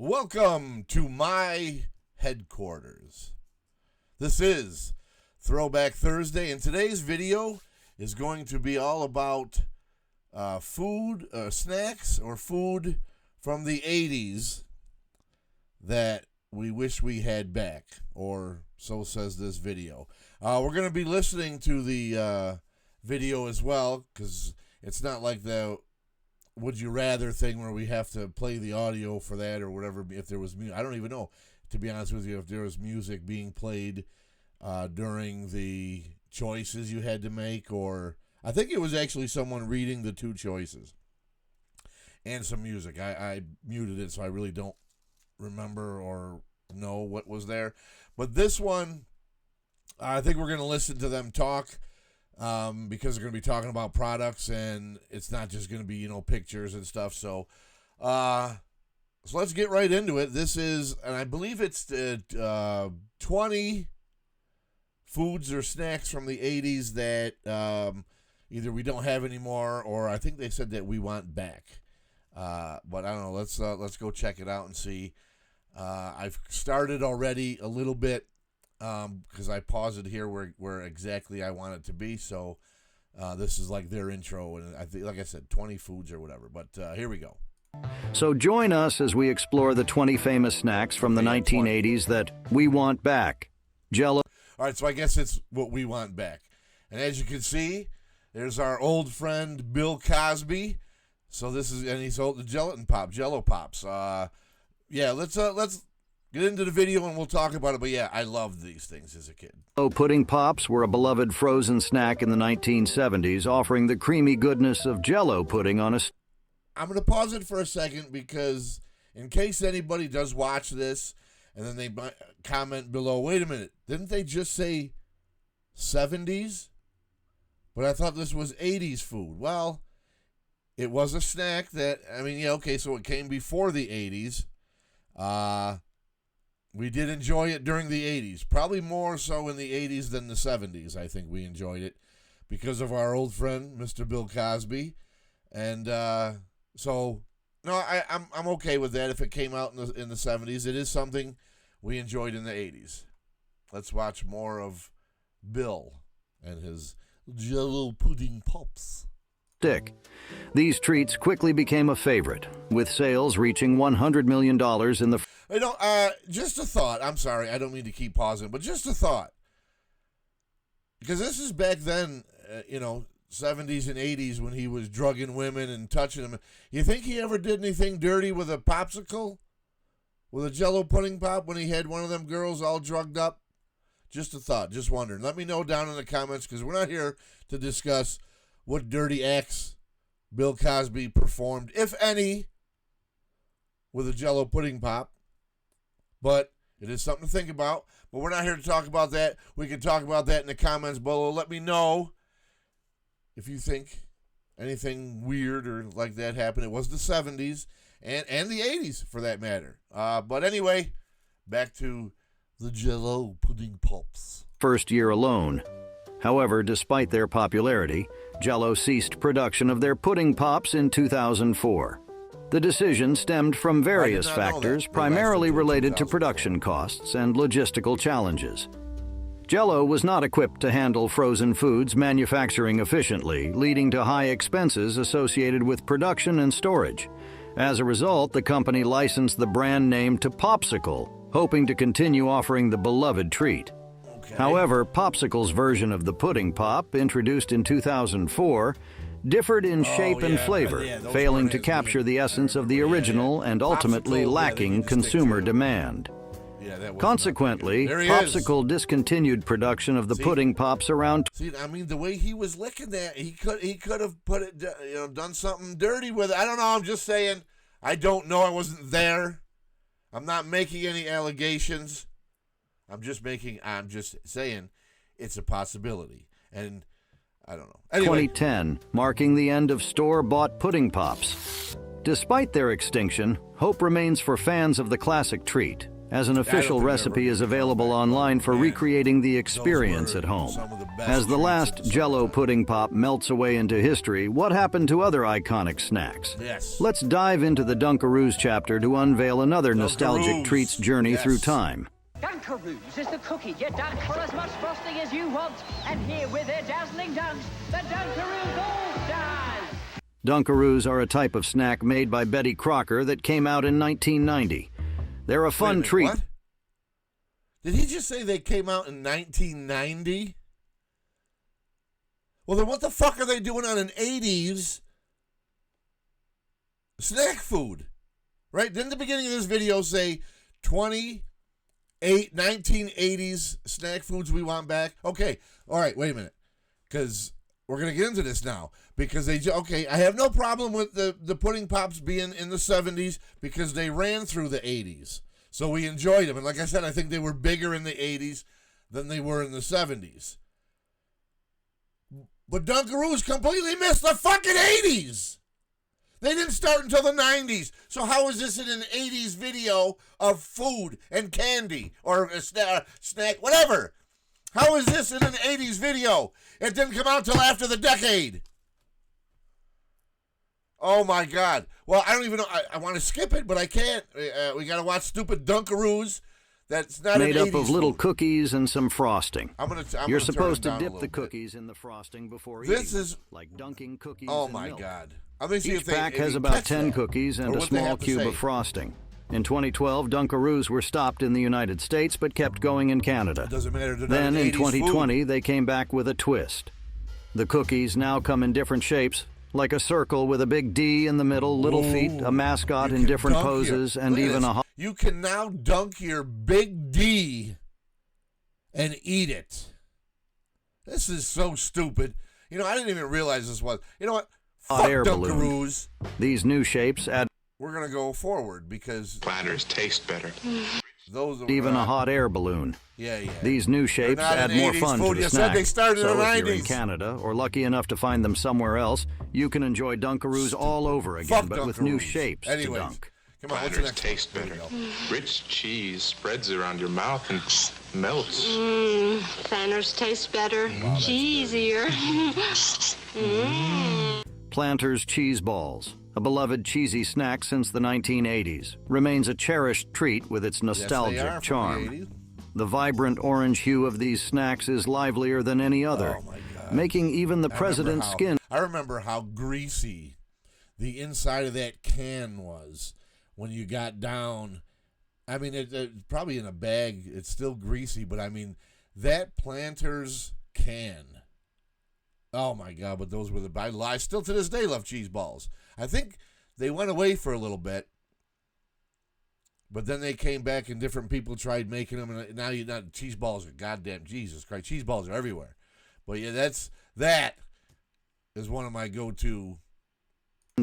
Welcome to my headquarters. This is Throwback Thursday, and today's video is going to be all about food, snacks, or food from the 80s that we wish we had back, or so says this video. We're going to be listening to the video as well, because it's not like the Would You Rather thing where we have to play the audio for that or whatever. If there was music, I don't even know, to be honest with you, if there was music being played during the choices you had to make, or I think it was actually someone reading the two choices and some music. I muted it, so I really don't remember or know what was there. But this one, I think we're going to listen to them talk. Because they're going to be talking about products, and it's not just going to be, pictures and stuff. So let's get right into it. This is, and I believe it's 20 foods or snacks from the 80s that either we don't have anymore, or I think they said that we want back. But I don't know. Let's go check it out and see. I've started already a little bit. Because I paused it here where exactly I want it to be. So this is like their intro, and I think, like I said, 20 foods or whatever. But here we go. So join us as we explore the 20 famous snacks from the 1980s that we want back. Jell-O. All right, so I guess it's what we want back. And as you can see, there's our old friend Bill Cosby. So this is, and he's old, the Jell-O Pops. Yeah, let's get into the video and we'll talk about it. But yeah, I loved these things as a kid. Pudding Pops were a beloved frozen snack in the 1970s, offering the creamy goodness of Jell-O pudding on a... I'm going to pause it for a second because in case anybody does watch this and then they might comment below, wait a minute, didn't they just say 70s? But I thought this was 80s food. Well, it was a snack that, so it came before the 80s. We did enjoy it during the 80s, probably more so in the 80s than the 70s. I think we enjoyed it because of our old friend, Mr. Bill Cosby. And I'm okay with that if it came out in the 70s. It is something we enjoyed in the 80s. Let's watch more of Bill and his Jell-O Pudding Pops. These treats quickly became a favorite, with sales reaching $100 million in the... Just a thought. I'm sorry, I don't mean to keep pausing, but just a thought. Because this is back then, 70s and 80s when he was drugging women and touching them. You think he ever did anything dirty with a popsicle? With a Jell-O pudding pop when he had one of them girls all drugged up? Just a thought, just wondering. Let me know down in the comments, because we're not here to discuss what dirty acts Bill Cosby performed, if any, with a Jell-O pudding pop. But it is something to think about. But we're not here to talk about that. We can talk about that in the comments below. Let me know if you think anything weird or like that happened. It was the 70s and the 80s, for that matter. But anyway, back to the Jell-O pudding pops. First year alone. However, despite their popularity, Jell-O ceased production of their pudding pops in 2004. The decision stemmed from various factors, primarily related to production costs and logistical challenges. Jell-O was not equipped to handle frozen foods manufacturing efficiently, leading to high expenses associated with production and storage. As a result, the company licensed the brand name to Popsicle, hoping to continue offering the beloved treat. However, Popsicle's version of the pudding pop, introduced in 2004, differed in shape and flavor, failing to capture the essence of the original and ultimately lacking consumer demand. Consequently, Popsicle discontinued production of the pudding pops around... See, the way he was licking that, he could have put it, done something dirty with it. I don't know, I'm just saying. I don't know, I wasn't there. I'm not making any allegations. I'm just saying it's a possibility. And I don't know. Anyway. 2010, marking the end of store-bought pudding pops. Despite their extinction, hope remains for fans of the classic treat, as an official recipe is available online for recreating the experience at home. As the last Jell-O pudding pop melts away into history, what happened to other iconic snacks? Yes. Let's dive into the Dunkaroos chapter to unveil another nostalgic treat's journey through time. Dunkaroos is the cookie you dunk for as much frosting as you want. And here with their dazzling dunks, the Dunkaroos All-Stars. Dunkaroos are a type of snack made by Betty Crocker that came out in 1990. They're a fun treat. What? Did he just say they came out in 1990? Well, then what the fuck are they doing on an 80s snack food? Right? Didn't the beginning of this video say 1980s snack foods we want back? Okay. All right, wait a minute. Because we're going to get into this now. Because I have no problem with the pudding pops being in the 70s because they ran through the 80s. So we enjoyed them. And like I said, I think they were bigger in the 80s than they were in the 70s. But Dunkaroos completely missed the fucking 80s. They didn't start until the 90s. So how is this in an 80s video of food and candy or a snack, whatever? How is this in an 80s video? It didn't come out till after the decade. Oh, my God. Well, I don't even know. I want to skip it, but I can't. We got to watch stupid Dunkaroos. That's not made an up 80s of little food. Cookies and some frosting. You're supposed to dip the bit. cookies in the frosting before This eating, is like dunking cookies Oh, in my milk. God. Let me see Each if they pack if has you about catch 10 that, cookies and or a what they small have to cube say. of frosting. In 2012, Dunkaroos were stopped in the United States but kept going in Canada. Doesn't matter. They're not Then an in 80s 2020, food. they came back with a twist. The cookies now come in different shapes, like a circle with a big D in the middle, little feet, a mascot You in can different dunk poses, your, and look at even this. a You can now dunk your big D and eat it. This is so stupid. You know, I didn't even realize this was. You know what? hot Fuck air balloon. Dunkaroos. These new shapes add We're going to go forward because Platters taste better. those are even a hot air balloon. Yeah. These new shapes not add an more 80s fun food. to the You said snack. they started in So the if you're in 90s. Canada or lucky enough to find them somewhere else, you can enjoy Dunkaroos all over again, Fuck but with new Dunkaroos. shapes to Anyways, dunk. come on, what's the Platters next taste one? better. There we go. Rich cheese spreads around your mouth and melts. Planters taste better, cheesier. Planters cheese balls, a beloved cheesy snack since the 1980s, remains a cherished treat with its nostalgic Yes, they are from charm. the 80s. The vibrant orange hue of these snacks is livelier than any other, Oh, my God. making even the president's skin I remember how greasy the inside of that can was when you got down. I mean, it probably in a bag. It's still greasy, but I mean, that Planters can. Oh, my God, but those were I still to this day love cheese balls. I think they went away for a little bit, but then they came back and different people tried making them, and now cheese balls are goddamn Jesus Christ. Cheese balls are everywhere. But yeah, that is one of my go-to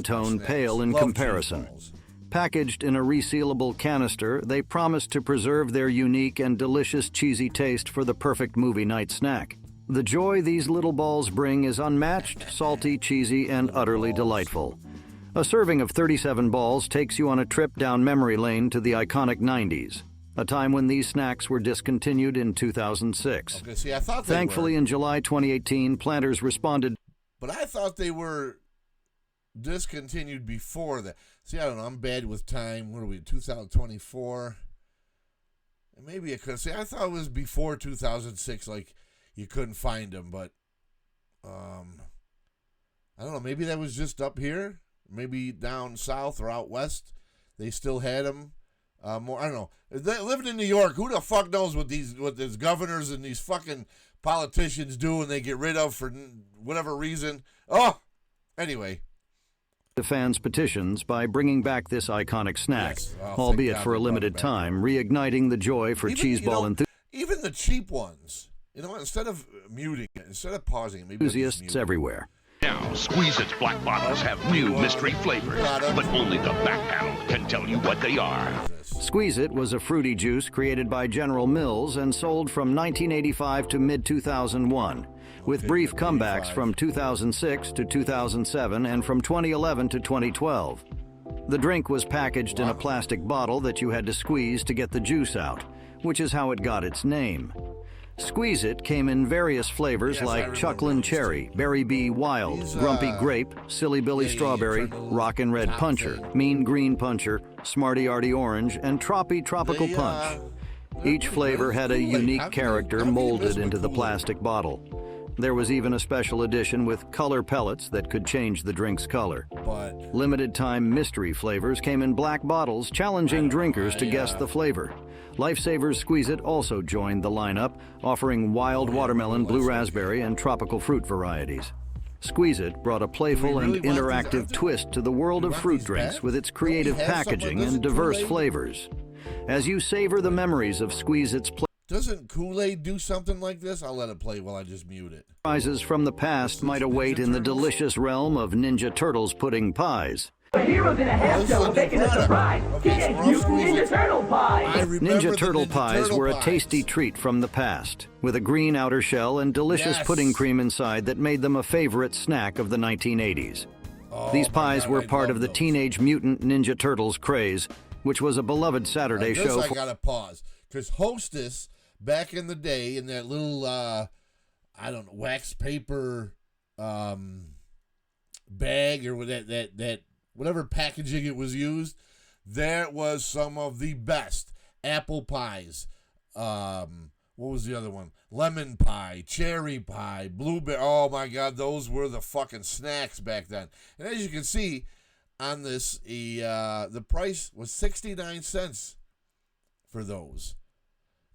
tone snacks. pale in Love cheese comparison. balls. Packaged in a resealable canister, they promise to preserve their unique and delicious cheesy taste for the perfect movie night snack. The joy these little balls bring is unmatched, salty, cheesy, and utterly delightful. A serving of 37 balls takes you on a trip down memory lane to the iconic 90s, a time when these snacks were discontinued in 2006. Okay, see, I thought they Thankfully, were, in July 2018, Planters responded but I thought they were discontinued before that. See, I don't know. I'm bad with time. What are we, 2024? Maybe it could. See, I thought it was before 2006, like you couldn't find them, but I don't know. Maybe that was just up here. Maybe down south or out west, they still had them. More, I don't know. Living in New York, who the fuck knows what these governors and these fucking politicians do and they get rid of for whatever reason. Oh, anyway. to fans' petitions by bringing back this iconic snack, Yes. Oh, albeit thank for God a they limited brought it back. time, reigniting the joy for cheese ball Even the cheap ones. You know, instead of muting it, instead of pausing it, maybe I'll just enthusiasts mute it. everywhere. Now, Squeeze-Its black bottles have new mystery flavors, but only the back panel can tell you what they are. Squeeze-It was a fruity juice created by General Mills and sold from 1985 to mid-2001, with brief comebacks from 2006 to 2007 and from 2011 to 2012. The drink was packaged in a plastic bottle that you had to squeeze to get the juice out, which is how it got its name. Squeeze-It came in various flavors like Chucklin' Cherry, Berry Bee Wild, Grumpy Grape, Silly Billy Strawberry, Rockin' Red Puncher, Mean Green Puncher, Smarty Arty Orange, and Troppy Tropical Punch. Each flavor had a unique character molded into the plastic bottle. There was even a special edition with color pellets that could change the drink's color. Limited-time mystery flavors came in black bottles, challenging drinkers to guess the flavor. Lifesavers Squeeze-It also joined the lineup, offering wild watermelon, blue raspberry, and tropical fruit varieties. Squeeze-It brought a playful and interactive twist to the world of fruit drinks with its creative packaging and diverse flavors. As you savor the memories of Squeeze-It's Doesn't Kool-Aid do something like this? I'll let it play while I just mute it. Prizes from the past might await in the delicious realm of Ninja Turtles pudding pies. The heroes in a half shell making a surprise. Teenage Mutant Ninja Turtle Pie. Ninja Turtle pies were a tasty treat from the past, with a green outer shell and delicious pudding cream inside that made them a favorite snack of the 1980s. These pies were part of the Teenage Mutant Ninja Turtles craze, which was a beloved Saturday show. I gotta pause, because Hostess, back in the day, in that little, wax paper bag, or that whatever packaging it was used, there was some of the best apple pies. What was the other one? Lemon pie, cherry pie, blueberry. Oh my God, those were the fucking snacks back then. And as you can see on this, the price was 69 cents for those.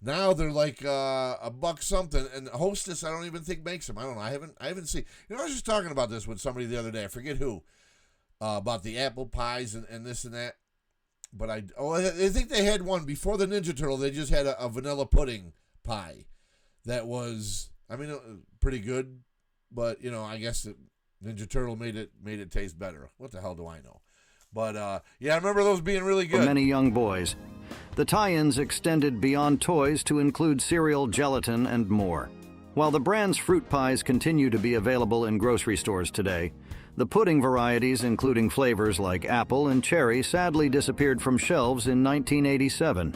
Now they're like a buck something, and Hostess I don't even think makes them. I don't know. I haven't seen. I was just talking about this with somebody the other day. I forget who. About the apple pies and this and that. But I think they had one before the Ninja Turtle. They just had a vanilla pudding pie that was, pretty good. But, I guess the Ninja Turtle made it taste better. What the hell do I know? But, I remember those being really good. For many young boys, the tie-ins extended beyond toys to include cereal, gelatin, and more. While the brand's fruit pies continue to be available in grocery stores today, the pudding varieties, including flavors like apple and cherry, sadly disappeared from shelves in 1987.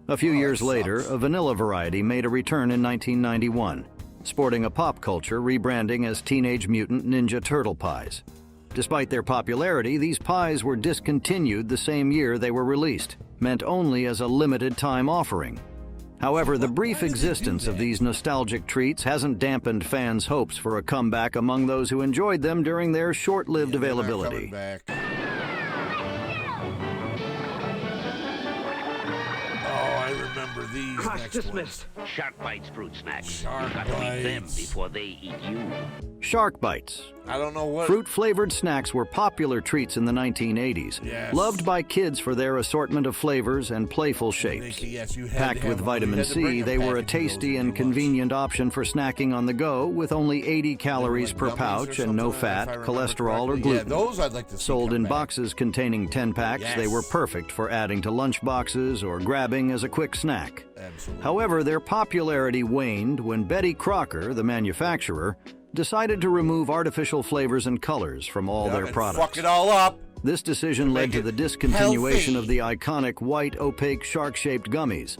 A few years later, a vanilla variety made a return in 1991, sporting a pop culture rebranding as Teenage Mutant Ninja Turtle pies. Despite their popularity, these pies were discontinued the same year they were released, meant only as a limited-time offering. However, the brief existence of these nostalgic treats hasn't dampened fans' hopes for a comeback among those who enjoyed them during their short-lived availability. I remember these. Class dismissed. Shark Bites fruit snacks. You Shark gotta eat them Bites. before they eat you. Shark Bites. I don't know what. Fruit-flavored snacks were popular treats in the 1980s, loved by kids for their assortment of flavors and playful shapes. Packed with vitamin C, they were a tasty and convenient option for snacking on the go, with only 80 calories per pouch and no fat, cholesterol, or gluten. Those I'd like to see Sold come in back. boxes containing 10 packs, they were perfect for adding to lunch boxes or grabbing as a quick snack. Absolutely. However, their popularity waned when Betty Crocker, the manufacturer, decided to remove artificial flavors and colors from all their products. Fuck it all up. This decision led to the discontinuation of the iconic white, opaque, shark-shaped gummies.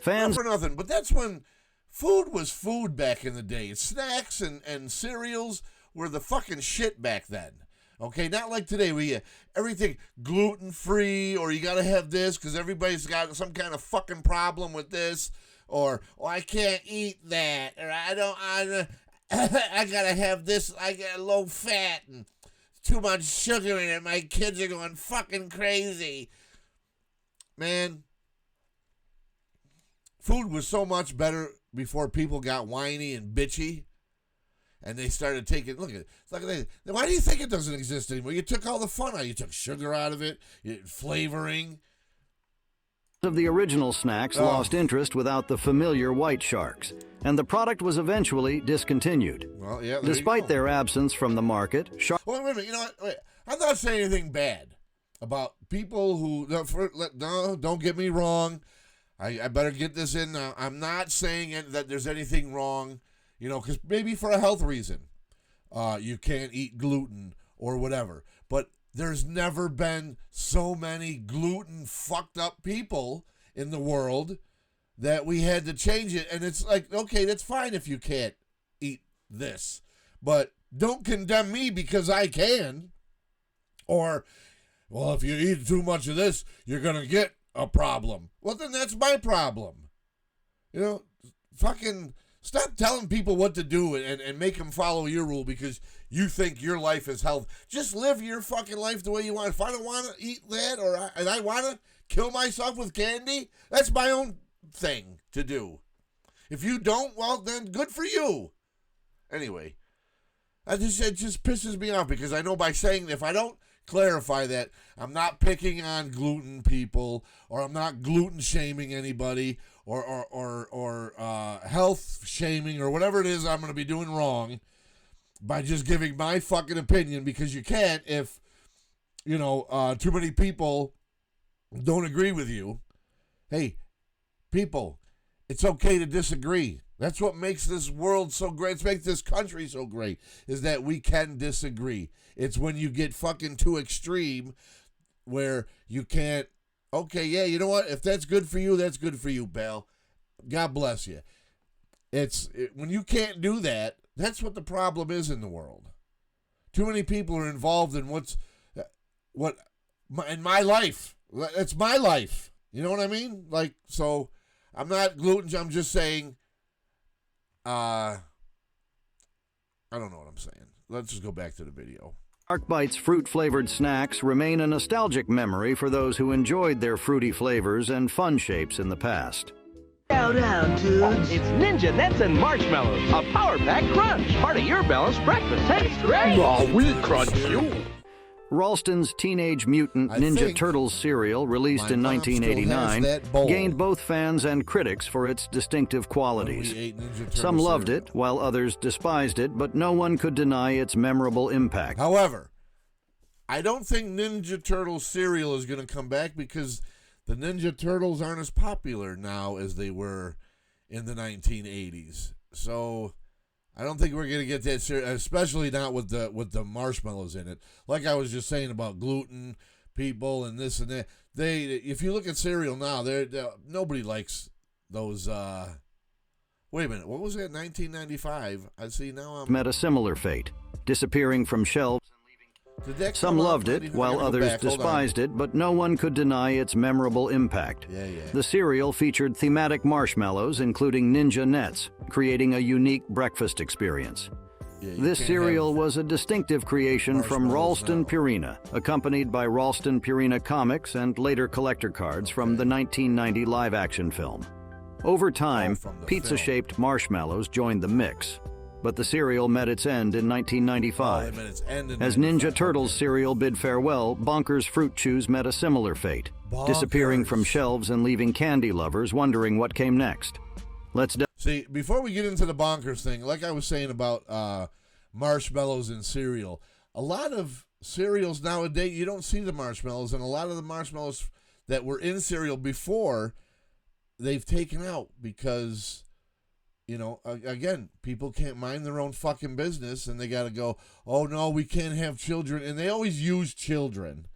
Fans not for nothing, but that's when food was food back in the day. Snacks and cereals were the fucking shit back then. Okay, not like today where everything gluten-free, or you got to have this because everybody's got some kind of fucking problem with this, or I can't eat that, or I got to have this, I got low fat and too much sugar in it. My kids are going fucking crazy. Man, food was so much better before people got whiny and bitchy. And they started taking, look at it. It's like, why do you think it doesn't exist anymore? You took all the fun out. You took sugar out of it, flavoring. of the original snacks lost interest without the familiar white sharks, and the product was eventually discontinued. Well, yeah, Despite their absence from the market, wait a minute. You know what? Wait. I'm not saying anything bad about people who, don't get me wrong. I better get this in now. I'm not saying that there's anything wrong. Because maybe for a health reason, you can't eat gluten or whatever. But there's never been so many gluten fucked up people in the world that we had to change it. And it's like, okay, that's fine if you can't eat this, but don't condemn me because I can. Or, well, if you eat too much of this, you're going to get a problem. Well, then that's my problem. You know, fucking stop telling people what to do and make them follow your rule because you think your life is health. Just live your fucking life the way you want. If I don't want to eat that and I want to kill myself with candy, that's my own thing to do. If you don't, well, then good for you. Anyway, it just pisses me off because I know by saying if I don't clarify that, I'm not picking on gluten people, or I'm not gluten shaming anybody, or health shaming, or whatever it is I'm going to be doing wrong by just giving my fucking opinion, because you can't if, you know, too many people don't agree with you. Hey, people, it's okay to disagree. That's what makes this world so great. It's makes this country so great, is that we can disagree. It's when you get fucking too extreme where you can't, okay, yeah, you know what? If that's good for you, that's good for you, pal. God bless you. When you can't do that, that's what the problem is in the world. Too many people are involved in in my life. It's my life. You know what I mean? Like, so I'm not gluten. I'm just saying, I don't know what I'm saying. Let's just go back to the video. Shark Bites fruit-flavored snacks remain a nostalgic memory for those who enjoyed their fruity flavors and fun shapes in the past. Down, dudes. It's Ninja Nets and Marshmallows, a Power Pack Crunch, part of your balanced breakfast. Tastes great. Oh, we crunch you. Ralston's Teenage Mutant Ninja Turtles cereal, released in 1989, gained both fans and critics for its distinctive qualities. Some loved it, while others despised it, but no one could deny its memorable impact. However, I don't think Ninja Turtles cereal is going to come back because the Ninja Turtles aren't as popular now as they were in the 1980s. So I don't think we're going to get that cereal, especially not with the marshmallows in it. Like I was just saying about gluten people and this and that. If you look at cereal now, nobody likes those. Wait a minute, what was that? 1995. I see now. Met a similar fate, disappearing from shelves. Some loved it, while others despised it, but no one could deny its memorable impact. The cereal featured thematic marshmallows, including Ninja Nets, creating a unique breakfast experience. This cereal was a distinctive creation from Ralston Purina, accompanied by Ralston Purina comics and later collector cards from the 1990 live-action film. Over time, pizza-shaped marshmallows joined the mix, but the cereal met its end in 1995. As Ninja Turtles cereal bid farewell, Bonkers Fruit Chews met a similar fate, disappearing from shelves and leaving candy lovers wondering what came next. See, before we get into the Bonkers thing, like I was saying about marshmallows in cereal, a lot of cereals nowadays, you don't see the marshmallows, and a lot of the marshmallows that were in cereal before, they've taken out because, you know, again, people can't mind their own fucking business, and they got to go, oh, no, we can't have children. And they always use children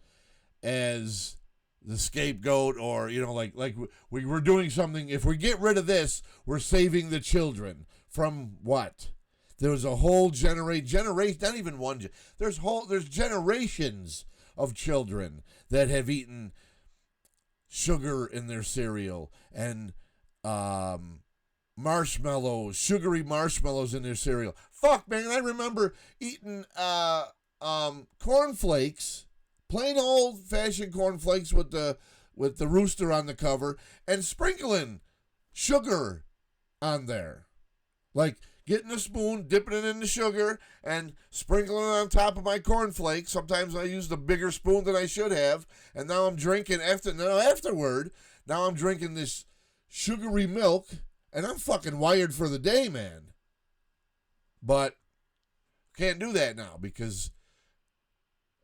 as the scapegoat, or, you know, like we're doing something. If we get rid of this, we're saving the children from what? There's a whole generation, not even one. There's generations of children that have eaten sugar in their cereal and marshmallows, sugary marshmallows in their cereal. Fuck, man, I remember eating cornflakes, plain old-fashioned cornflakes with the rooster on the cover, and sprinkling sugar on there. Like getting a spoon, dipping it in the sugar, and sprinkling it on top of my cornflakes. Sometimes I used a bigger spoon than I should have, and now I'm drinking afterward. Now I'm drinking this sugary milk, and I'm fucking wired for the day, man. But can't do that now because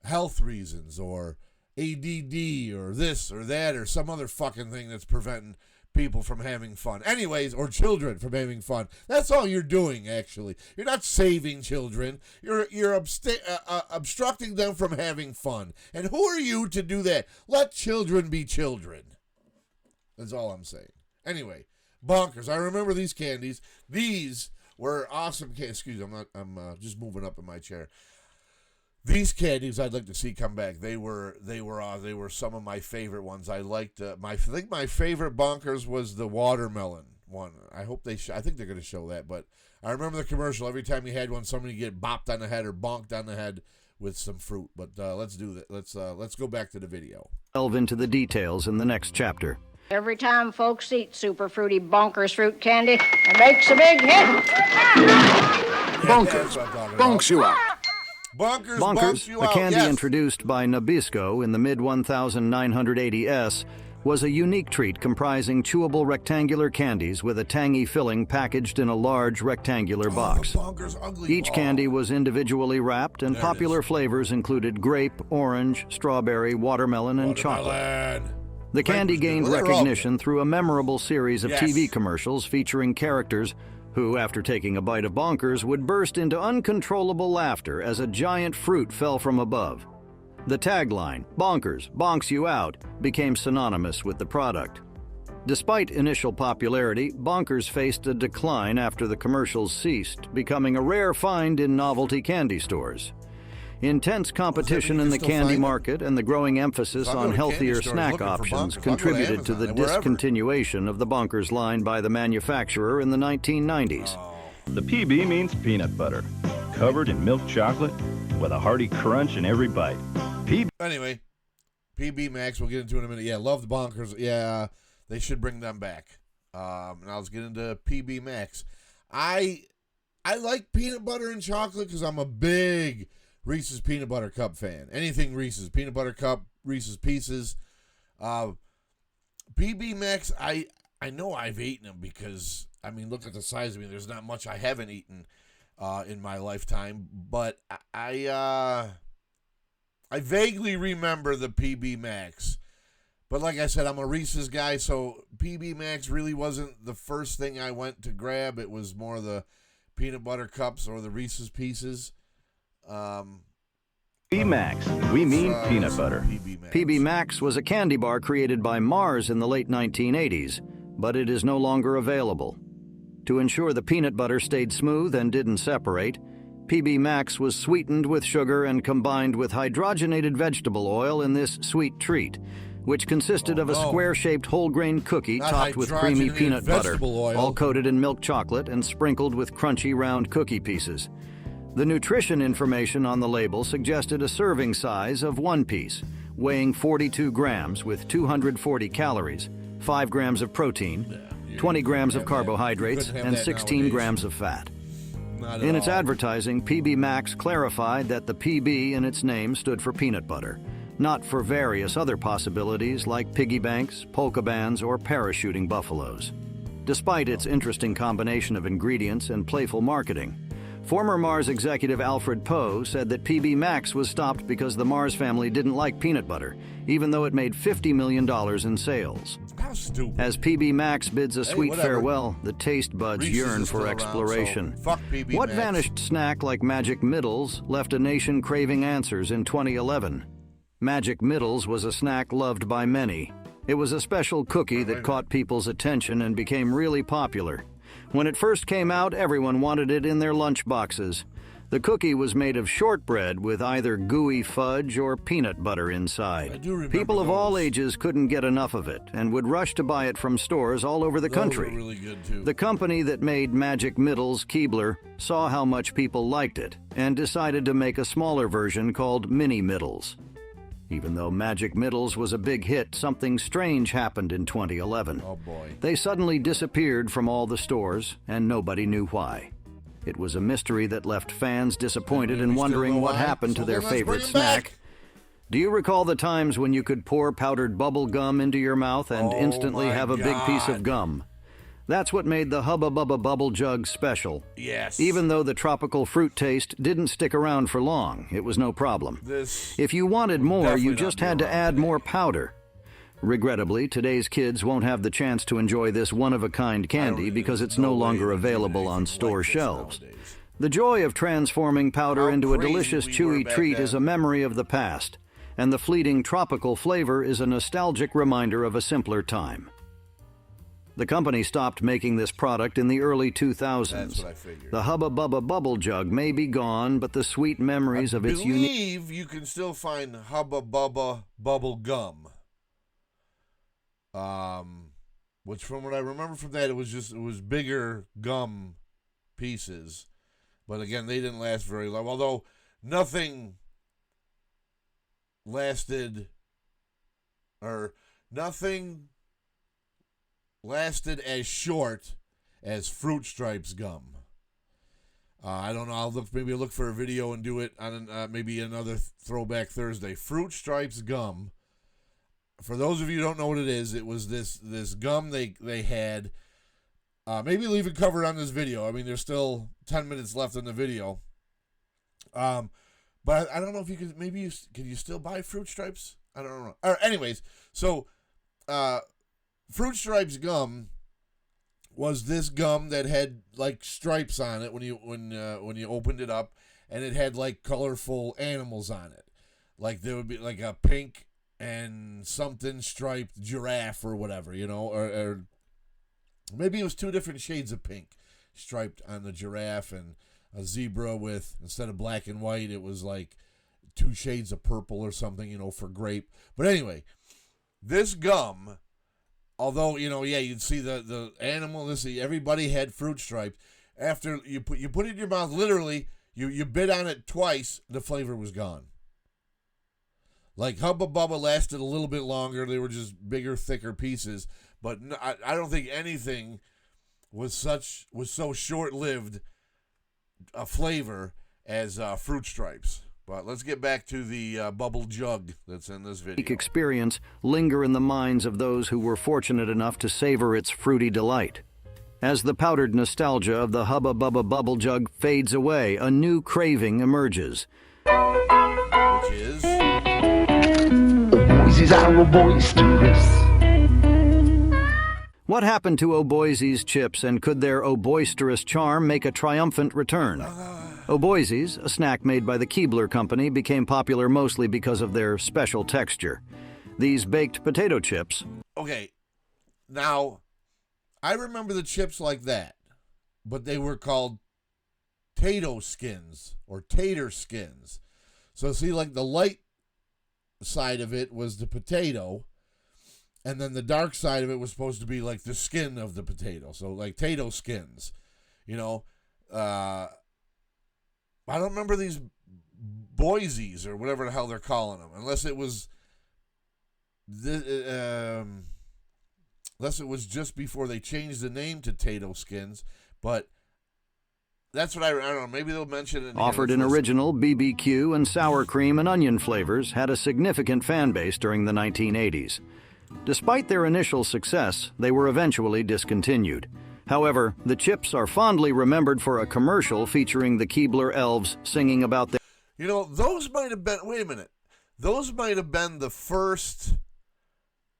health reasons, or ADD, or this or that, or some other fucking thing that's preventing people from having fun. Anyways, or children from having fun. That's all you're doing, actually. You're not saving children. You're obstructing them from having fun. And who are you to do that? Let children be children. That's all I'm saying. Anyway, Bonkers. I remember these candies. These were awesome candies. Excuse me, I'm just moving up in my chair. These candies I'd like to see come back. They were some of my favorite ones. I liked I think my favorite Bonkers was the watermelon one. I hope I think they're going to show that, but I remember the commercial. Every time you had one, somebody get bopped on the head or bonked on the head with some fruit. But let's do that. Let's go back to the video. Delve into the details in the next chapter. Every time folks eat super fruity bonkers fruit candy, it makes a big hit. Bonkers bonks you out. Bonkers, a candy introduced by Nabisco in the mid-1980s, was a unique treat comprising chewable rectangular candies with a tangy filling packaged in a large rectangular box. Each candy was individually wrapped, and popular flavors included grape, orange, strawberry, watermelon, and chocolate. The candy gained recognition through a memorable series of TV commercials featuring characters who, after taking a bite of Bonkers, would burst into uncontrollable laughter as a giant fruit fell from above. The tagline, "Bonkers, bonks you out," became synonymous with the product. Despite initial popularity, Bonkers faced a decline after the commercials ceased, becoming a rare find in novelty candy stores. Intense competition in the candy market and the growing emphasis on healthier snack options contributed to the discontinuation of the Bonkers line by the manufacturer in the 1990s. The PB means peanut butter, covered in milk chocolate with a hearty crunch in every bite. Anyway, PB Max, we'll get into in a minute. Yeah, love the Bonkers. Yeah, they should bring them back. Now let's get into PB Max. I like peanut butter and chocolate because I'm a big Reese's Peanut Butter Cup fan. Anything Reese's. Peanut Butter Cup, Reese's Pieces. PB Max, I know I've eaten them because, I mean, look at the size of me. There's not much I haven't eaten in my lifetime. But I vaguely remember the PB Max. But like I said, I'm a Reese's guy, so PB Max really wasn't the first thing I went to grab. It was more the Peanut Butter Cups or the Reese's Pieces. PB Max, we mean peanut butter. PB Max was a candy bar created by Mars in the late 1980s, but it is no longer available. To ensure the peanut butter stayed smooth and didn't separate, PB Max was sweetened with sugar and combined with hydrogenated vegetable oil in this sweet treat, which consisted of a square-shaped whole-grain cookie topped with creamy peanut butter, all coated in milk chocolate and sprinkled with crunchy round cookie pieces. The nutrition information on the label suggested a serving size of one piece, weighing 42 grams with 240 calories, 5 grams of protein, 20 grams of carbohydrates, and 16 grams of fat. In its advertising, PB Max clarified that the PB in its name stood for peanut butter, not for various other possibilities like piggy banks, polka bands, or parachuting buffaloes. Despite its interesting combination of ingredients and playful marketing, former Mars executive Alfred Poe said that PB Max was stopped because the Mars family didn't like peanut butter, even though it made $50 million in sales. How stupid. As PB Max bids a sweet farewell, the taste buds yearn for exploration. Fuck PB What Max. vanished snack like Magic Middles left a nation craving answers in 2011? Magic Middles was a snack loved by many. It was a special cookie that caught people's attention and became really popular. When it first came out, everyone wanted it in their lunch boxes. The cookie was made of shortbread with either gooey fudge or peanut butter inside. People of all ages couldn't get enough of it and would rush to buy it from stores all over the country. Those were really good too. The company that made Magic Middles, Keebler, saw how much people liked it and decided to make a smaller version called Mini Middles. Even though Magic Middles was a big hit, something strange happened in 2011. Oh boy. They suddenly disappeared from all the stores, and nobody knew why. It was a mystery that left fans disappointed and wondering what happened to their favorite snack. Do you recall the times when you could pour powdered bubble gum into your mouth and instantly have a big piece of gum? That's what made the Hubba Bubba Bubble Jug special. Yes. Even though the tropical fruit taste didn't stick around for long, it was no problem. If you wanted more, you just had to add more powder. Regrettably, today's kids won't have the chance to enjoy this one-of-a-kind candy because it's no longer available on store shelves. The joy of transforming powder into a delicious chewy treat is a memory of the past, and the fleeting tropical flavor is a nostalgic reminder of a simpler time. The company stopped making this product in the early 2000s. That's what I figured. The Hubba Bubba Bubble Jug may be gone, but the sweet memories of its unique... I believe you can still find Hubba Bubba Bubble Gum. Which, from what I remember from that, it was bigger gum pieces. But again, they didn't last very long. Although nothing lasted as short as Fruit Stripes gum. I don't know. I'll look for a video and do it on maybe another Throwback Thursday. Fruit Stripes gum. For those of you who don't know what it is, it was this gum they had. Maybe leave it covered on this video. I mean, there's still 10 minutes left in the video. But I don't know if you could. Maybe can you still buy Fruit Stripes? I don't know. Anyways, so Fruit Stripes gum was this gum that had like stripes on it when you opened it up, and it had like colorful animals on it. Like there would be like a pink and something striped giraffe or whatever, or maybe it was two different shades of pink striped on the giraffe, and a zebra with, instead of black and white, it was like two shades of purple or something, for grape. But anyway, this gum, although, you'd see the animal, everybody had Fruit Stripes. After you put it in your mouth, literally, you bit on it twice, the flavor was gone. Like Hubba Bubba lasted a little bit longer. They were just bigger, thicker pieces. But I don't think anything was so short-lived a flavor as Fruit Stripes. But let's get back to the bubble jug that's in this video. Experience linger in the minds of those who were fortunate enough to savor its fruity delight. As the powdered nostalgia of the Hubba Bubba Bubble Jug fades away, a new craving emerges. Which is? Boise's are boisterous. What happened to O'Boise's chips, and could their O'Boisterous charm make a triumphant return? O'Boise's, a snack made by the Keebler Company, became popular mostly because of their special texture. These baked potato chips... Okay, now, I remember the chips like that, but they were called tato skins or tater skins. So see, like the light side of it was the potato, and then the dark side of it was supposed to be like the skin of the potato. So like tato skins, I don't remember these Boise's or whatever the hell they're calling them, unless it was just before they changed the name to Tato Skins. But that's what I don't know. Maybe they'll mention it. Offered in original BBQ and sour cream and onion flavors, had a significant fan base during the 1980s. Despite their initial success, they were eventually discontinued. However, the chips are fondly remembered for a commercial featuring the Keebler elves singing about their... those might have been... Wait a minute. Those might have been the first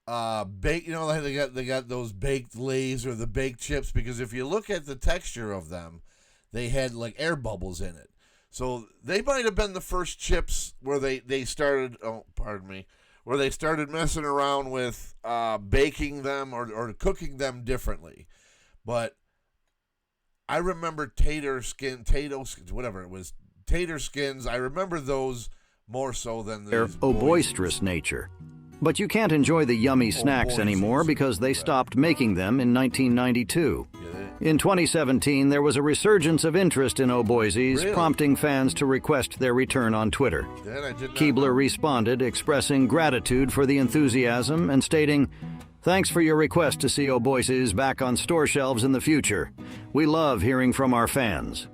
baked... they got those baked Lays or the baked chips, because if you look at the texture of them, they had like air bubbles in it. So they might have been the first chips where they started... Oh, pardon me. Where they started messing around with baking them or cooking them differently. But I remember tater skins, whatever it was, tater skins. I remember those more so than their O'Boisterous nature. But you can't enjoy the yummy snacks anymore because they stopped making them in 1992. In 2017, there was a resurgence of interest in O'Boise's, prompting fans to request their return on Twitter. Keebler responded, expressing gratitude for the enthusiasm and stating, "Thanks for your request to see O'Boise's back on store shelves in the future. We love hearing from our fans."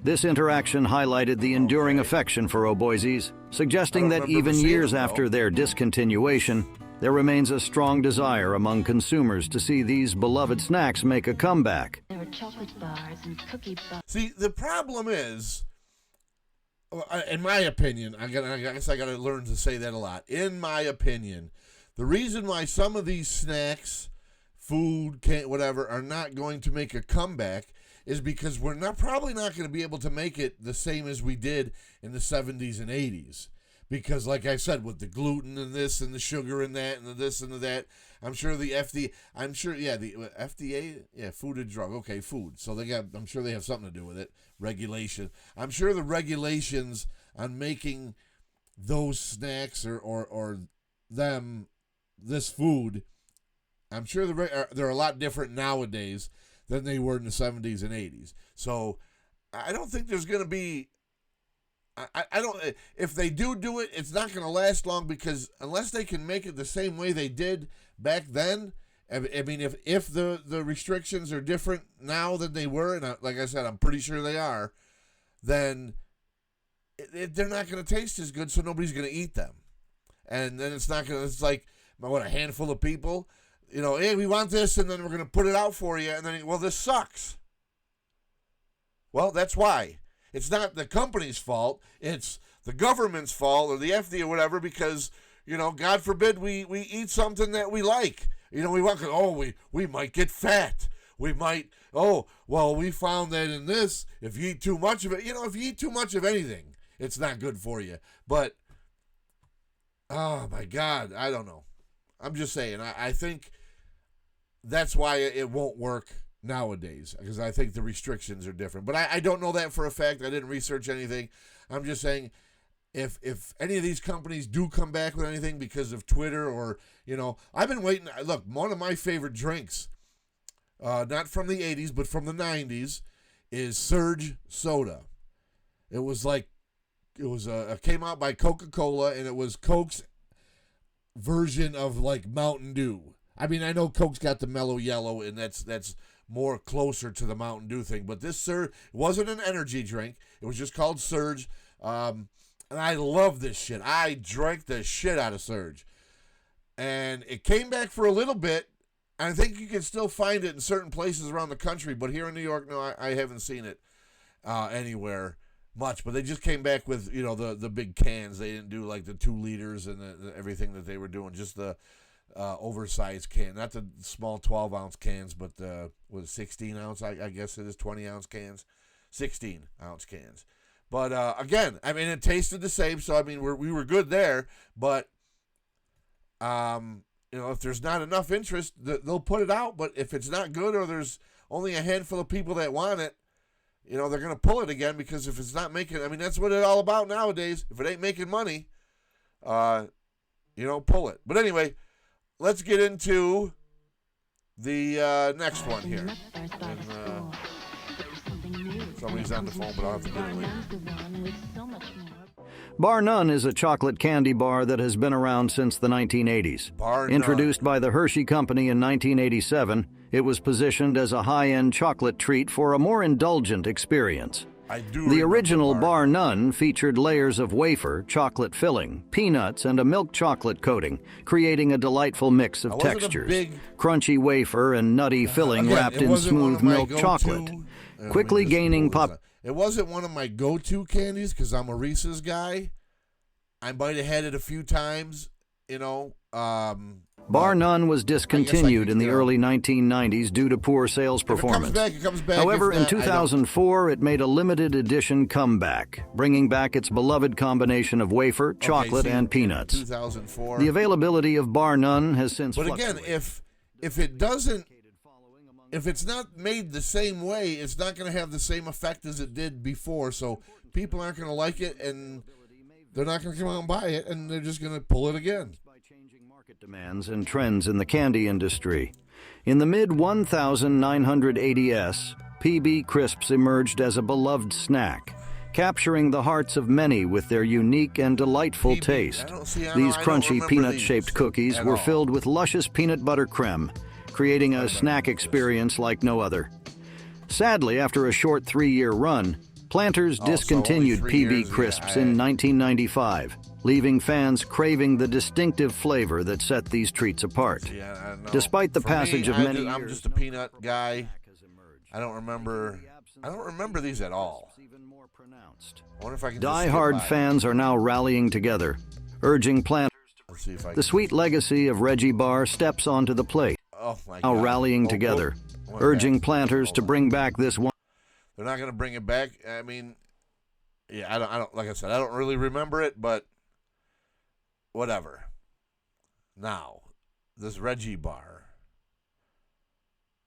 This interaction highlighted the enduring affection for O'Boise's, suggesting that even years after their discontinuation, there remains a strong desire among consumers to see these beloved snacks make a comeback. There were chocolate bars and cookie bars. See, the problem is, in my opinion, I guess I got to learn to say that a lot. In my opinion, the reason why some of these snacks, food, whatever, are not going to make a comeback is because we're probably not going to be able to make it the same as we did in the 70s and 80s. Because, like I said, with the gluten and this and the sugar and that and the this and the that, I'm sure the FDA, the FDA, Food and Drug, okay, food. So I'm sure they have something to do with it. Regulation. I'm sure the regulations on making those snacks or this food, I'm sure they're a lot different nowadays than they were in the 70s and 80s. So I don't think there's going to be. I don't. If they do it, it's not going to last long, because unless they can make it the same way they did back then. I mean, if the restrictions are different now than they were, and like I said, I'm pretty sure they are, then they're not going to taste as good, so nobody's going to eat them. And then it's not going to. It's like a handful of people. Hey, we want this, and then we're going to put it out for you, and then this sucks. Well, that's why. It's not the company's fault. It's the government's fault, or the FDA or whatever, because, God forbid we eat something that we like. We might get fat. We might, we found that in this, if you eat too much of it, if you eat too much of anything, it's not good for you. But, oh my God, I don't know. I'm just saying, I think that's why it won't work nowadays, because I think the restrictions are different. But I don't know that for a fact. I didn't research anything. I'm just saying, if any of these companies do come back with anything because of Twitter or, I've been waiting. Look, one of my favorite drinks, not from the 80s, but from the 90s, is Surge Soda. It came out by Coca-Cola, and it was Coke's version of like Mountain Dew. I mean, I know Coke's got the mellow yellow, and that's more closer to the Mountain Dew thing. But this Surge wasn't an energy drink. It was just called Surge. And I love this shit. I drank the shit out of Surge. And it came back for a little bit. And I think you can still find it in certain places around the country. But here in New York, no, I haven't seen it anywhere much. But they just came back with, the big cans. They didn't do like the 2 liters and everything that they were doing. Just the oversized can, not the small 12-ounce cans, but the 16-ounce, I guess it is, 20-ounce cans, 16-ounce cans. But again, I mean, it tasted the same, so I mean, we were good there. But if there's not enough interest, they'll put it out. But if it's not good, or there's only a handful of people that want it, they're going to pull it again, because if it's not making, I mean, that's what it's all about nowadays. If it ain't making money, pull it. But anyway, let's get into the next one here. And, somebody's on the phone, but I'll have to get it later. Bar None is a chocolate candy bar that has been around since the 1980s. Introduced by the Hershey Company in 1987, it was positioned as a high-end chocolate treat for a more indulgent experience. The original Bar None featured layers of wafer, chocolate filling, peanuts, and a milk chocolate coating, creating a delightful mix of textures. Crunchy wafer and nutty filling wrapped in smooth milk chocolate. Quickly gaining pop. It wasn't one of my go-to candies, because I'm a Reese's guy. I might have had it a few times, Bar None was discontinued in the early 1990s due to poor sales performance. It comes back. However, in 2004, it made a limited edition comeback, bringing back its beloved combination of wafer, chocolate, and peanuts. 2004. The availability of Bar None has since fluctuated. But again, if it's not made the same way, it's not going to have the same effect as it did before. So people aren't going to like it, and they're not going to come out and buy it, and they're just going to pull it again. Demands and trends in the candy industry. In the mid-1980s, PB Crisps emerged as a beloved snack, capturing the hearts of many with their unique and delightful taste. These crunchy peanut-shaped cookies were filled with luscious peanut butter creme, creating a snack experience like no other. Sadly, after a short 3-year run, Planters discontinued PB Crisps in 1995, leaving fans craving the distinctive flavor that set these treats apart. Despite the passage of many years, I'm just a peanut guy. I don't remember these at all. I wonder if I can. Die-hard fans are now rallying together, urging Planters. The sweet legacy of Reggie Bar steps onto the plate. Now rallying together, urging Planters to bring back this one. They're not going to bring it back. I mean, I don't. Like I said, I don't really remember it, but whatever. Now, this Reggie bar.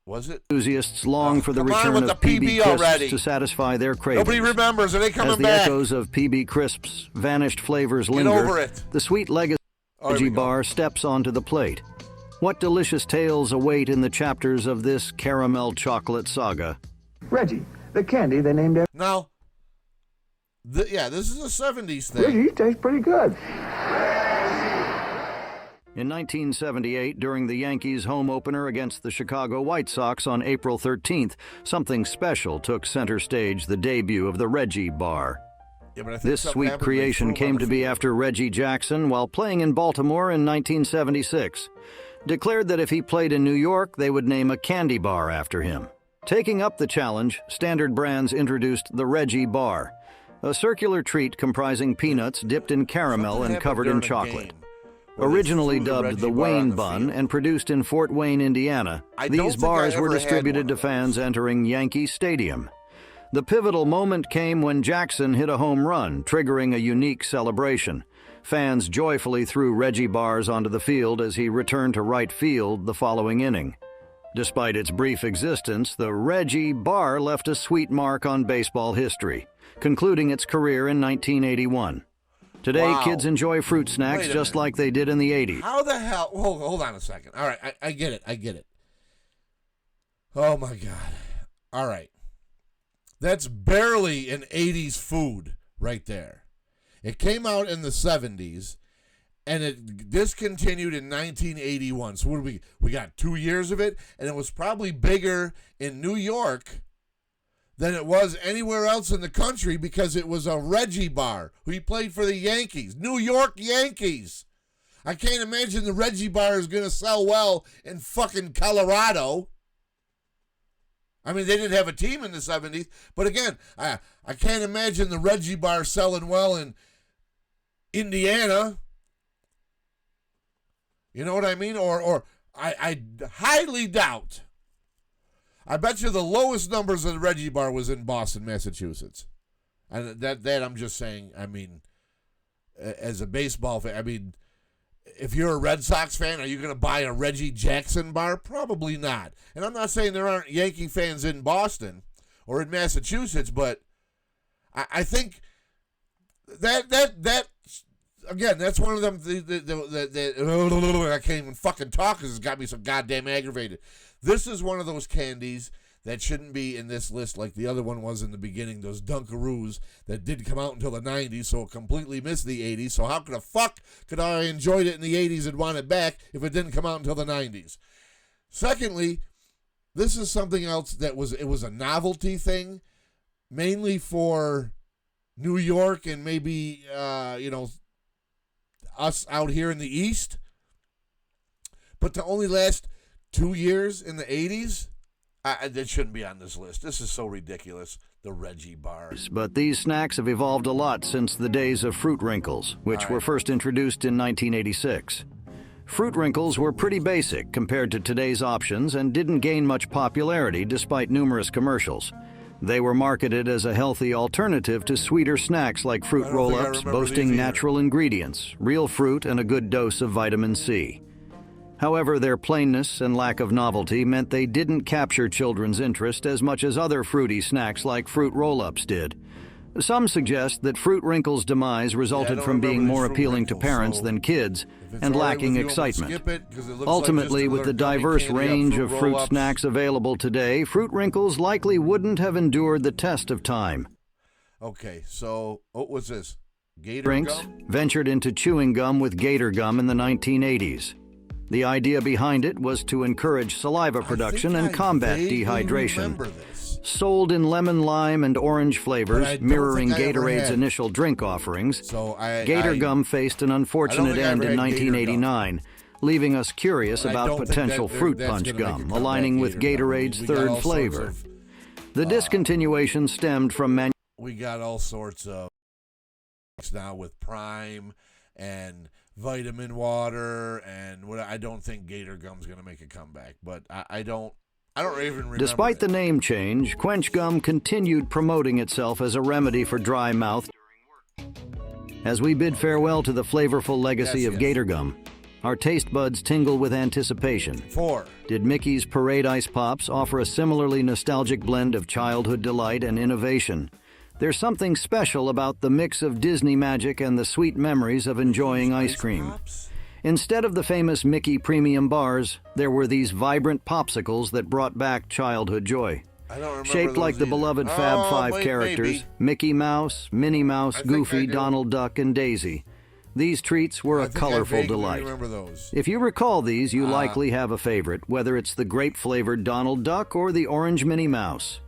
Was it? Enthusiasts long for the come on return with of the PB PB Crisps already. to satisfy their cravings. Nobody remembers. Are they coming As the back? echoes of PB Crisps' vanished flavors Get linger, over it. the sweet legacy Reggie bar steps onto the plate. What delicious tales await in the chapters of this caramel chocolate saga? Reggie, the candy they named after. Now, yeah, this is a 70s thing. Reggie tastes pretty good. In 1978, during the Yankees' home opener against the Chicago White Sox on April 13th, something special took center stage, the debut of the Reggie bar. Yeah, but I think This sweet creation came to be after Reggie Jackson, while playing in Baltimore in 1976, declared that if he played in New York, they would name a candy bar after him. Taking up the challenge, Standard Brands introduced the Reggie bar, a circular treat comprising peanuts dipped in caramel and covered in chocolate. Originally dubbed the Wayne Bun and produced in Fort Wayne, Indiana, these bars were distributed to fans entering Yankee Stadium. The pivotal moment came when Jackson hit a home run, triggering a unique celebration. Fans joyfully threw Reggie bars onto the field as he returned to right field the following inning. Despite its brief existence, the Reggie bar left a sweet mark on baseball history, concluding its career in 1981. Today, kids enjoy fruit snacks just like they did in the 80s. How the hell? Hold on a second. All right, I get it. Oh, my God. All right. That's barely an 80s food right there. It came out in the 70s, and it discontinued in 1981. So what do we got 2 years of it, and it was probably bigger in New York than it was anywhere else in the country because it was a Reggie bar who he played for the Yankees, New York Yankees. I can't imagine the Reggie bar is going to sell well in fucking Colorado. I mean, they didn't have a team in the 70s, but again, I can't imagine the Reggie bar selling well in Indiana. You know what I mean? Or I highly doubt. I bet you the lowest numbers of the Reggie bar was in Boston, Massachusetts. And that I'm just saying, I mean, as a baseball fan, I mean, if you're a Red Sox fan, are you going to buy a Reggie Jackson bar? Probably not. And I'm not saying there aren't Yankee fans in Boston or in Massachusetts, but I think that again, that's one of them. I can't even fucking talk because it's got me so goddamn aggravated. This is one of those candies that shouldn't be in this list like the other one was in the beginning, those Dunkaroos that didn't come out until the 90s, so it completely missed the 80s. So how the fuck could I enjoyed it in the 80s and want it back if it didn't come out until the 90s? Secondly, this is something else that was a novelty thing, mainly for New York and maybe, us out here in the East. But to only last 2 years in the 80s, that shouldn't be on this list. This is so ridiculous, the Reggie bar. But these snacks have evolved a lot since the days of Fruit Wrinkles, which were first introduced in 1986. Fruit Wrinkles were pretty basic compared to today's options and didn't gain much popularity despite numerous commercials. They were marketed as a healthy alternative to sweeter snacks like fruit roll-ups, boasting natural ingredients, real fruit, and a good dose of vitamin C. However, their plainness and lack of novelty meant they didn't capture children's interest as much as other fruity snacks like fruit roll-ups did. Some suggest that Fruit Wrinkles' demise resulted from being more appealing to parents than kids and lacking excitement. Ultimately, with the diverse range of fruit snacks available today, Fruit Wrinkles likely wouldn't have endured the test of time. Okay, so what was this? Gator Drinks gum? ventured into chewing gum with Gator Gum in the 1980s. The idea behind it was to encourage saliva production and combat dehydration. Sold in lemon, lime, and orange flavors, mirroring Gatorade's initial drink offerings, Gator Gum faced an unfortunate end in 1989, leaving us curious about potential fruit punch gum, aligning with Gatorade's third flavor. The discontinuation stemmed from we got all sorts of now with Prime and vitamin water and what. I don't think Gator Gum's going to make a comeback, but I don't even remember. Despite the name change, Quench Gum continued promoting itself as a remedy for dry mouth during work. As we bid farewell to the flavorful legacy of Gator Gum, our taste buds tingle with anticipation. 4. Did Mickey's Parade Ice Pops offer a similarly nostalgic blend of childhood delight and innovation? There's something special about the mix of Disney magic and the sweet memories of enjoying ice cream. Instead of the famous Mickey premium bars, there were these vibrant popsicles that brought back childhood joy. I don't remember Shaped like the beloved Fab Five characters, Mickey Mouse, Minnie Mouse, Goofy, Donald Duck, and Daisy. These treats were a colorful delight. If you recall these, you likely have a favorite, whether it's the grape-flavored Donald Duck or the orange Minnie Mouse.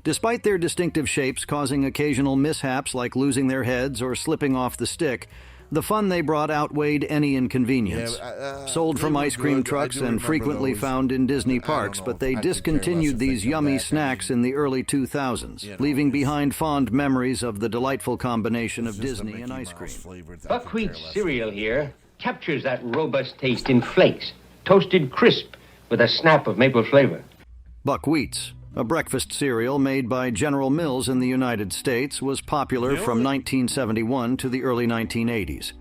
Despite their distinctive shapes causing occasional mishaps like losing their heads or slipping off the stick, the fun they brought outweighed any inconvenience. Sold from ice cream trucks and frequently found in Disney parks, but they discontinued these yummy snacks in the early 2000s, leaving behind fond memories of the delightful combination of Disney and ice cream. Buckwheat cereal here captures that robust taste in flakes, toasted crisp with a snap of maple flavor. Buckwheats, a breakfast cereal made by General Mills in the United States, was popular from 1971 to the early 1980s.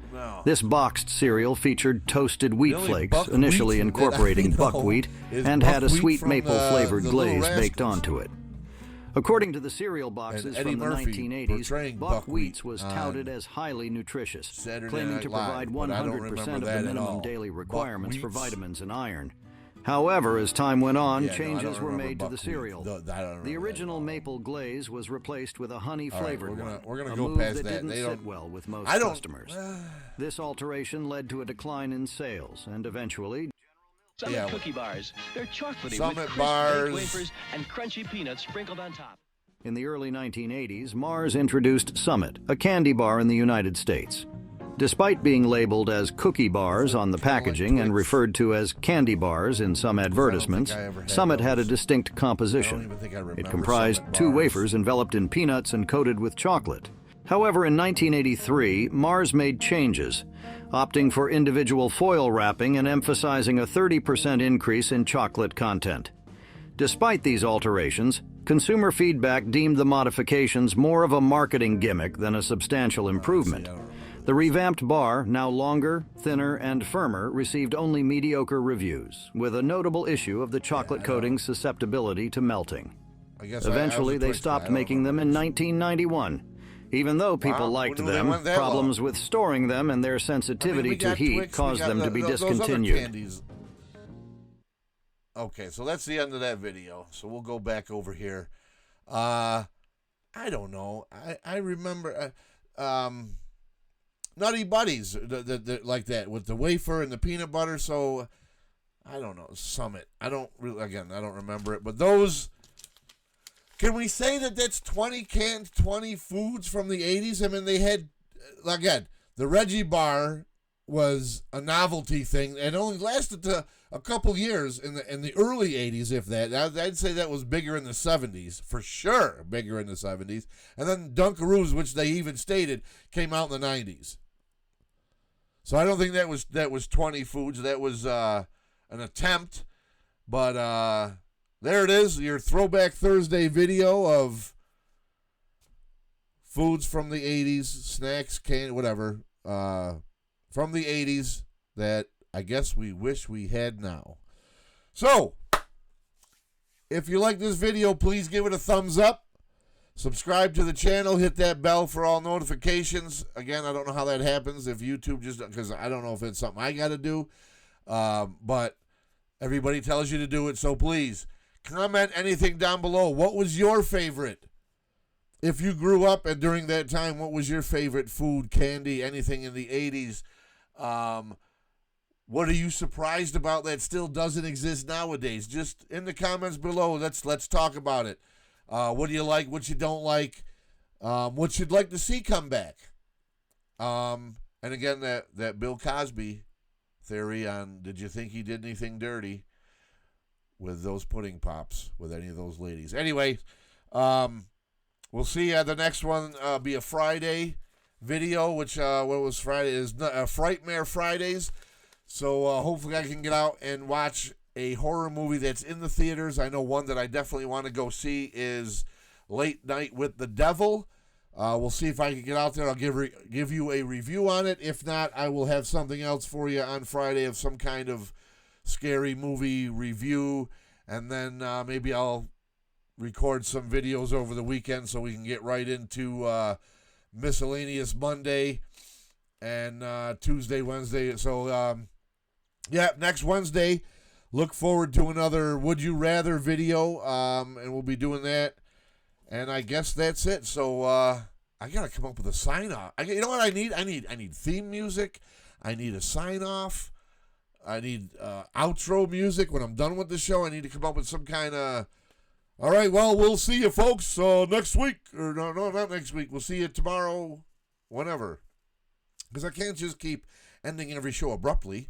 This boxed cereal featured toasted wheat flakes, initially incorporating buckwheat, and had a sweet maple-flavored glaze baked onto it. According to the cereal boxes from the 1980s, buckwheats was touted as highly nutritious, claiming to provide 100% of the minimum daily requirements for vitamins and iron. However, as time went on, changes were made to the cereal. The original maple glaze was replaced with a honey-flavored one, a move that didn't sit well with most customers. This alteration led to a decline in sales, and eventually... Summit cookie bars. They're chocolatey Summit with bars, wafers and crunchy peanuts sprinkled on top. In the early 1980s, Mars introduced Summit, a candy bar in the United States. Despite being labeled as cookie bars on the packaging and referred to as candy bars in some advertisements, Summit had a distinct composition. It comprised 2 wafers enveloped in peanuts and coated with chocolate. However, in 1983, Mars made changes, opting for individual foil wrapping and emphasizing a 30% increase in chocolate content. Despite these alterations, consumer feedback deemed the modifications more of a marketing gimmick than a substantial improvement. The revamped bar, now longer, thinner, and firmer, received only mediocre reviews, with a notable issue of the chocolate coating's susceptibility to melting. Eventually, they stopped making them in 1991. Even though people liked them, problems with storing them and their sensitivity to heat caused them to be discontinued. Okay, so that's the end of that video. So we'll go back over here. I don't know. I remember... Nutty Buddies, like that, with the wafer and the peanut butter. So, I don't know, Summit. I don't remember it. But those, can we say that that's 20 foods from the 80s? I mean, they had, again, the Reggie Bar was a novelty thing, and only lasted to a couple years in the early 80s, if that. I'd say that was bigger in the 70s, for sure, bigger in the 70s. And then Dunkaroos, which they even stated, came out in the 90s. So I don't think that was 20 foods. That was an attempt. But there it is, your Throwback Thursday video of foods from the 80s, snacks, candy, whatever, from the 80s that I guess we wish we had now. So, if you like this video, please give it a thumbs up. Subscribe to the channel. Hit that bell for all notifications. Again, I don't know how that happens if YouTube because I don't know if it's something I got to do. But everybody tells you to do it, so please comment anything down below. What was your favorite? If you grew up and during that time, what was your favorite food, candy, anything in the 80s? What are you surprised about that still doesn't exist nowadays? Just in the comments below, let's talk about it. What do you like? What you don't like? What you'd like to see come back? And again, that Bill Cosby theory on did you think he did anything dirty with those pudding pops with any of those ladies? Anyway, we'll see. The next one be a Friday video, which what was Friday is Frightmare Fridays. So hopefully I can get out and watch a horror movie that's in the theaters. I know one that I definitely want to go see is Late Night with the Devil. We'll see if I can get out there. I'll give you a review on it. If not, I will have something else for you on Friday of some kind of scary movie review. And then maybe I'll record some videos over the weekend so we can get right into Miscellaneous Monday and Tuesday, Wednesday. So, next Wednesday, look forward to another Would You Rather video, and we'll be doing that. And I guess that's it. So I gotta come up with a sign off. You know what I need? I need theme music. I need a sign off. I need outro music when I'm done with the show. I need to come up with some kind of. All right. Well, we'll see you folks next week. Or no, not next week. We'll see you tomorrow, whenever. Because I can't just keep ending every show abruptly.